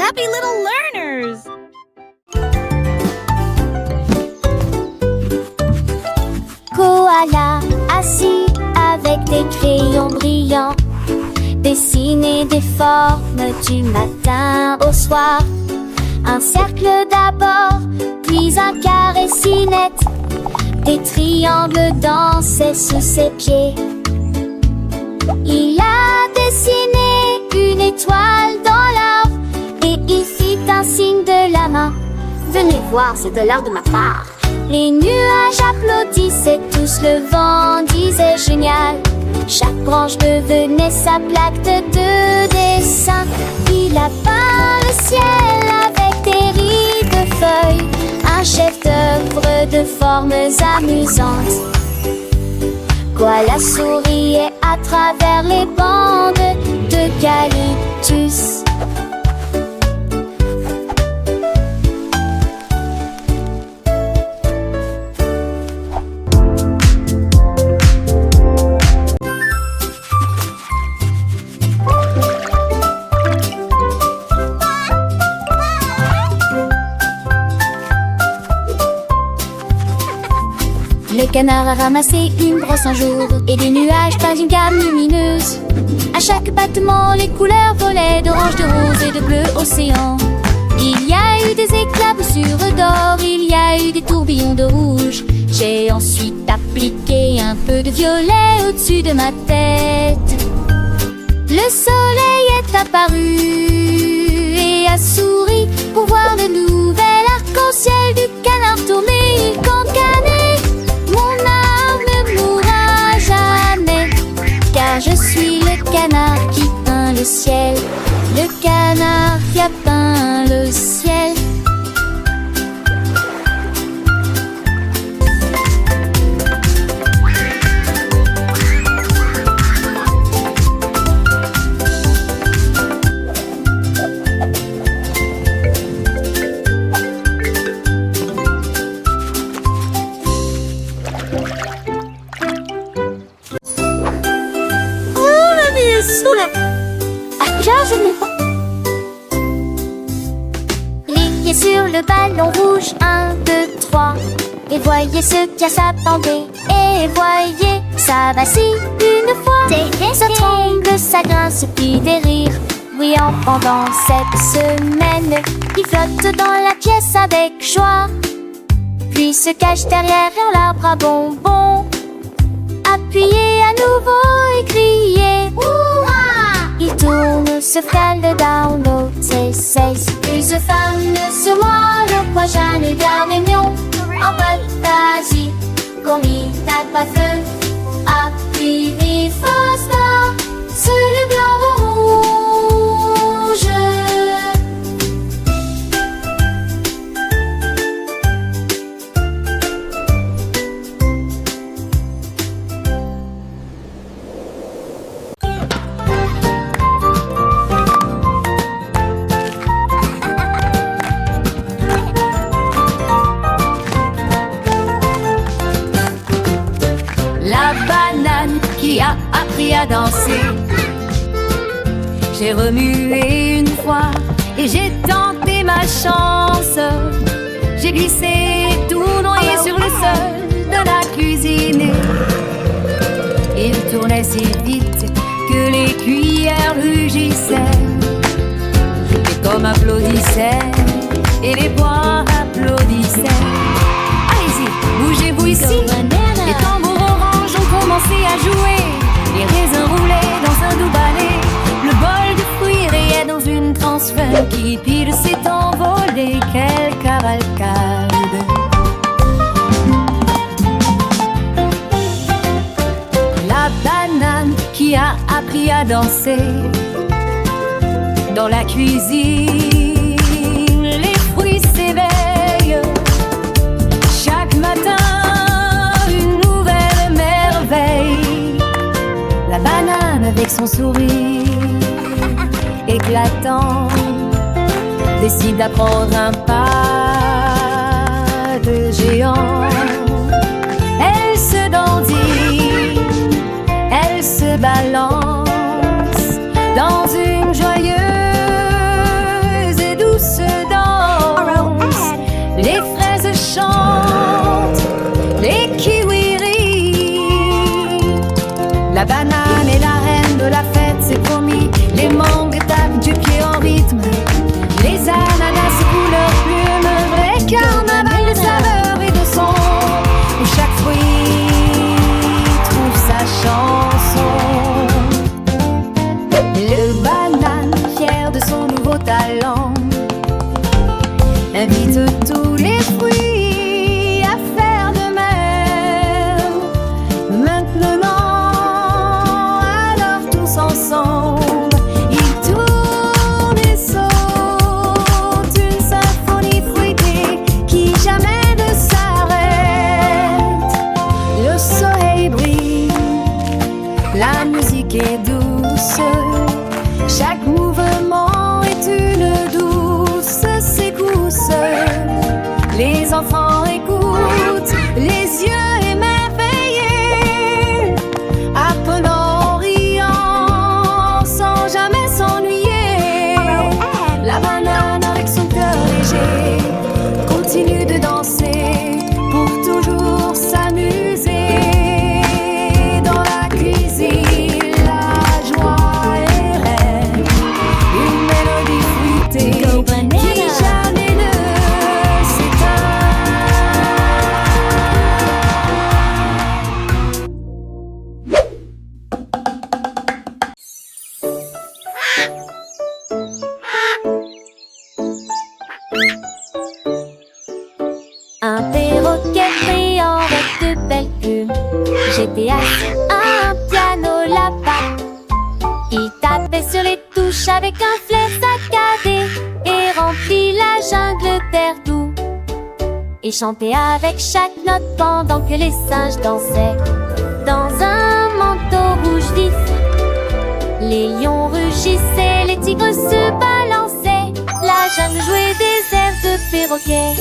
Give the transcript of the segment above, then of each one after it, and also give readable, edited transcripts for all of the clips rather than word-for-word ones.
happy little learners! Koala assis avec des crayons brillants, dessiner des formes du matin au soir. Un cercle d'abord, puis un carré si net. Des triangles dansaient sous ses pieds. Il a dessiné une étoile dans l'arbre et il fit un signe de la main. Venez voir, c'est de l'art de ma part. Les nuages applaudissaient tous, le vent disait génial. Chaque branche devenait sa plaque de dessin. Il a peint le ciel avec des rides de feuilles, un chef-d'œuvre de formes amusantes. Koala souriait à travers les bandes d'eucalyptus. Le canard a ramassé une brosse un jour et des nuages dans une gamme lumineuse. À chaque battement, les couleurs volaient d'orange, de rose et de bleu océan. Il y a eu des éclaboussures d'or, il y a eu des tourbillons de rouge. J'ai ensuite appliqué un peu de violet au-dessus de ma tête. Le soleil est apparu et a souri pour voir le nouvel arc-en-ciel du canard tourner. Il cancanait. Mon art ne mourra jamais, car je suis le canard qui peint le ciel. Le canard qui a peint le ciel. Je n'ai pas les pieds sur le ballon rouge, 1, 2, 3. Et voyez ce qui s'attendait. Et voyez, ça vacille une fois. Ça tremble, ça grince, puis des rires bruyants pendant cette semaine. Il flotte dans la pièce avec joie, puis se cache derrière l'arbre à bonbons. Appuyez à nouveau et criez il tourne, se fait le download, c'est plus fameux sur moi, le prochain est bien mignon. En fantasie, comme il n'a pas feu, appuie Foster sur le blanc rouge. Qui a appris à danser. J'ai remué une fois et j'ai tenté ma chance. J'ai glissé tout noyé sur le sol de la cuisine. Il tournait si vite que les cuillères rugissaient. Les pommes applaudissaient et les poings applaudissaient. Allez-y, bougez-vous ici. Les tambours oranges ont commencé à jouer. Les raisins roulaient dans un doux balai. Le bol de fruits rayait dans une transe funky. Puis il s'est envolé, quelle cavalcade. La banane qui a appris à danser. Dans la cuisine, les fruits s'éveillent. Chaque matin, la banane avec son sourire éclatant décide d'apprendre un pas de géant. Elle se dandine, elle se balance dans une joyeuse et douce J'étais assis à un piano là-bas. Il tapait sur les touches avec un flair saccadé et remplit la jungle d'air doux. Il chantait avec chaque note pendant que les singes dansaient dans un manteau rouge vif. Les lions rugissaient, les tigres se balançaient. La jungle jouait des airs de perroquet.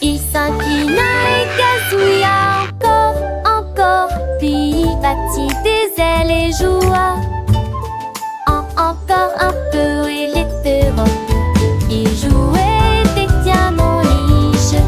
Il s'inclina et gazouilla encore. Puis il battit des ailes et joua. Encore un peu et les perroquets. Il jouait des diamants liges.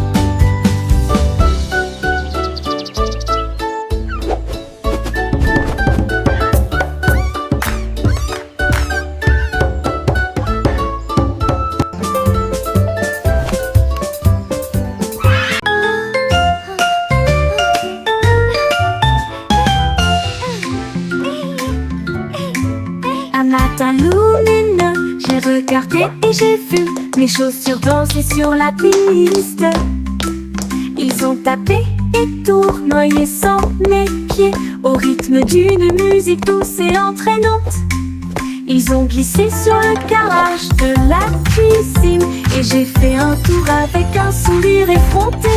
Un matin lumineux, j'ai regardé et j'ai vu mes chaussures danser sur la piste. Ils ont tapé et tournoyé sans mes pieds au rythme d'une musique douce et entraînante. Ils ont glissé sur le carrelage de la cuisine et j'ai fait un tour avec un sourire effronté.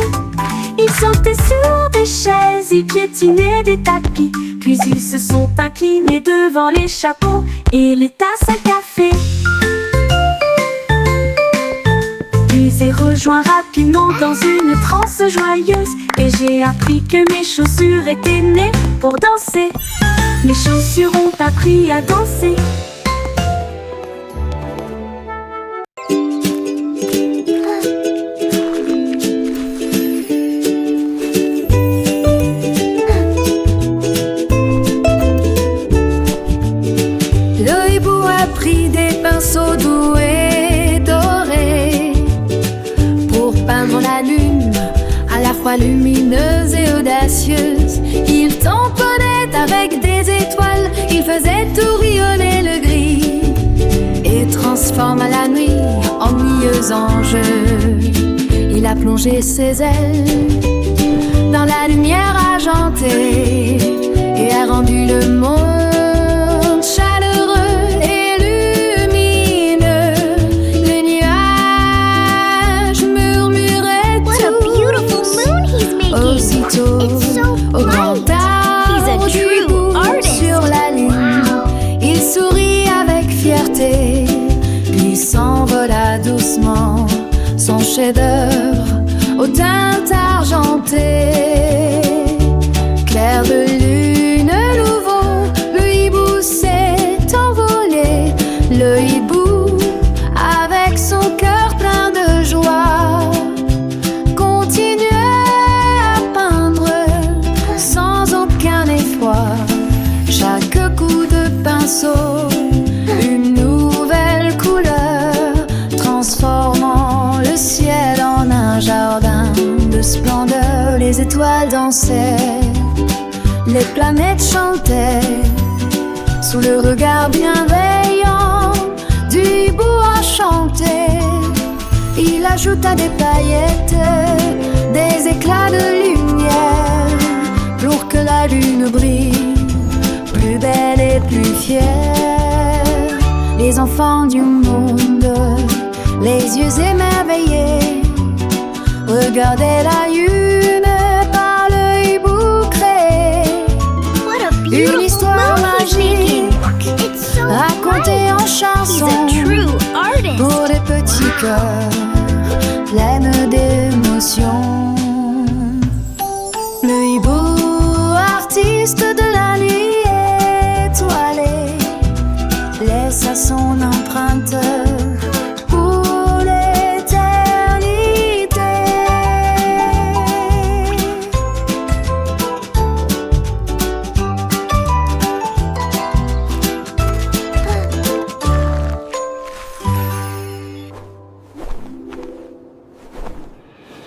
Ils sautaient sur des chaises, ils piétinaient des tapis. Puis ils se sont inclinés devant les chapeaux et les tasses à café. Puis j'ai rejoint rapidement dans une transe joyeuse et j'ai appris que mes chaussures étaient nées pour danser. Mes chaussures ont appris à danser. Doux et doré pour peindre la lune, à la fois lumineuse et audacieuse. Il tamponnait avec des étoiles, il faisait tourbillonner le gris et transforma la nuit en nuyeuse en jeu. Il a plongé ses ailes dans la lumière argentée et a rendu le monde chaleureux et aussitôt, au grand arbre du bout sur la lune, il sourit avec fierté, puis s'envola doucement, son chef-d'œuvre aux teintes argentées. Clair de lune nouveau, le hibou s'est envolé, le hibou avec son cœur plein de joie continuait chaque coup de pinceau, une nouvelle couleur, transformant le ciel en un jardin de splendeur. Les étoiles dansaient, les planètes chantaient, sous le regard bienveillant du hibou enchanté. Il ajouta des paillettes, des éclats de lumière, pour que la lune brille, plus belle et plus fière. Les enfants du monde, les yeux émerveillés, regardaient la lune par le hibou créé. Une histoire magique, racontée en chansons, pour des petits cœurs pleins d'émotions. Le hibou, artiste de